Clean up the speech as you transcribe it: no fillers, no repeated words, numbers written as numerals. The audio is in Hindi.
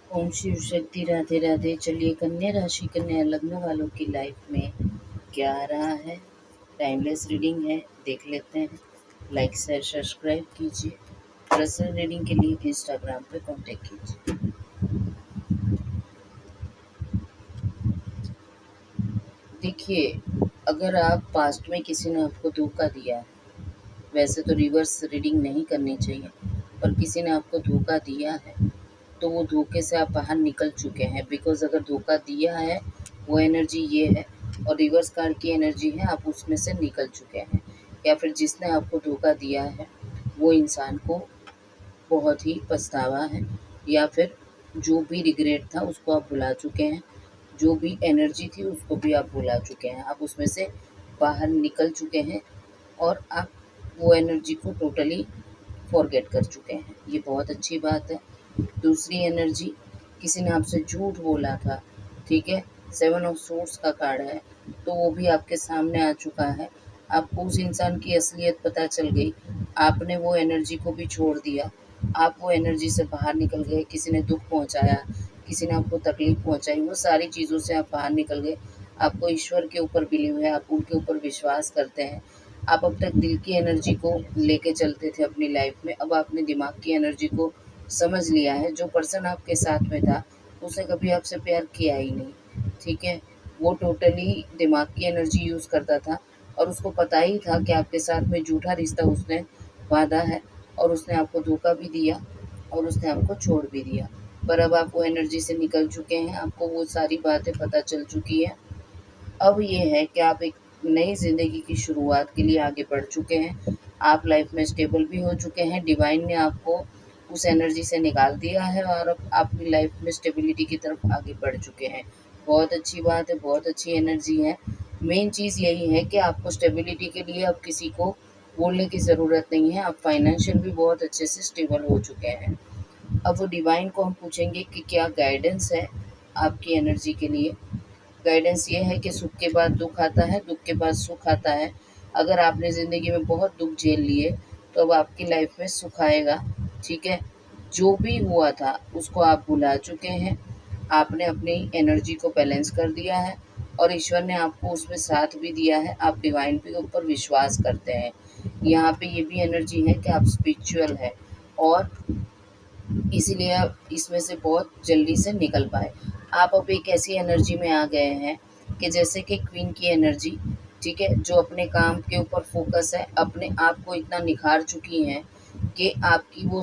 ओम शिव शक्ति। राधे राधे। चलिए, कन्या राशि कन्या लग्न वालों की लाइफ में क्या आ रहा है, टाइमलेस रीडिंग है, देख लेते हैं। लाइक शेयर सब्सक्राइब कीजिए। पर्सनल रीडिंग के लिए इंस्टाग्राम पे कांटेक्ट कीजिए। देखिए, अगर आप पास्ट में किसी ने आपको धोखा दिया है, वैसे तो रिवर्स रीडिंग नहीं करनी चाहिए, पर किसी ने आपको धोखा दिया है तो वो धोखे से आप बाहर निकल चुके हैं। बिकॉज अगर धोखा दिया है वो एनर्जी ये है, और रिवर्स कार्ड की एनर्जी है आप उसमें से निकल चुके हैं। या फिर जिसने आपको धोखा दिया है वो इंसान को बहुत ही पछतावा है, या फिर जो भी रिग्रेट था उसको आप भुला चुके हैं, जो भी एनर्जी थी उसको भी आप भुला चुके हैं, आप उसमें से बाहर निकल चुके हैं और आप वो एनर्जी को टोटली फॉरगेट कर चुके हैं। ये बहुत अच्छी बात है। दूसरी एनर्जी, किसी ने आपसे झूठ बोला था, ठीक है, 7 ऑफ सोर्स का कार्ड है, तो वो भी आपके सामने आ चुका है। आपको उस इंसान की असलियत पता चल गई, आपने वो एनर्जी को भी छोड़ दिया, आप वो एनर्जी से बाहर निकल गए। किसी ने दुख पहुंचाया, किसी ने आपको तकलीफ पहुंचाई, वो सारी चीज़ों से आप बाहर निकल गए। आपको ईश्वर के ऊपर बिलीव है, आप उनके ऊपर विश्वास करते हैं। आप अब तक दिल की एनर्जी को लेके चलते थे अपनी लाइफ में, अब आपने दिमाग की एनर्जी को समझ लिया है। जो पर्सन आपके साथ में था उसने कभी आपसे प्यार किया ही नहीं, ठीक है, वो टोटली दिमाग की एनर्जी यूज़ करता था, और उसको पता ही था कि आपके साथ में झूठा रिश्ता उसने बांधा है, और उसने आपको धोखा भी दिया और उसने आपको छोड़ भी दिया। पर अब आप वो एनर्जी से निकल चुके हैं, आपको वो सारी बातें पता चल चुकी है। अब ये है कि आप एक नई ज़िंदगी की शुरुआत के लिए आगे बढ़ चुके हैं। आप लाइफ में स्टेबल भी हो चुके हैं, डिवाइन ने आपको उस एनर्जी से निकाल दिया है और अब अपनी लाइफ में स्टेबिलिटी की तरफ आगे बढ़ चुके हैं। बहुत अच्छी बात है, बहुत अच्छी एनर्जी है। मेन चीज़ यही है कि आपको स्टेबिलिटी के लिए अब किसी को बोलने की ज़रूरत नहीं है, आप फाइनेंशियल भी बहुत अच्छे से स्टेबल हो चुके हैं। अब वो डिवाइन को हम पूछेंगे कि क्या गाइडेंस है आपकी एनर्जी के लिए। गाइडेंस ये है कि सुख के बाद दुख आता है, दुख के बाद सुख आता है। अगर आपने ज़िंदगी में बहुत दुख झेल लिए तो अब आपकी लाइफ में सुख आएगा, ठीक है। जो भी हुआ था उसको आप भुला चुके हैं, आपने अपनी एनर्जी को बैलेंस कर दिया है और ईश्वर ने आपको उसमें साथ भी दिया है। आप डिवाइन के ऊपर विश्वास करते हैं। यहाँ पे ये भी एनर्जी है कि आप स्पिरिचुअल है, और इसीलिए आप इसमें से बहुत जल्दी से निकल पाए। आप अब एक ऐसी एनर्जी में आ गए हैं कि जैसे कि क्वीन की एनर्जी, ठीक है, जो अपने काम के ऊपर फोकस है, अपने आप को इतना निखार चुकी हैं कि आपकी वो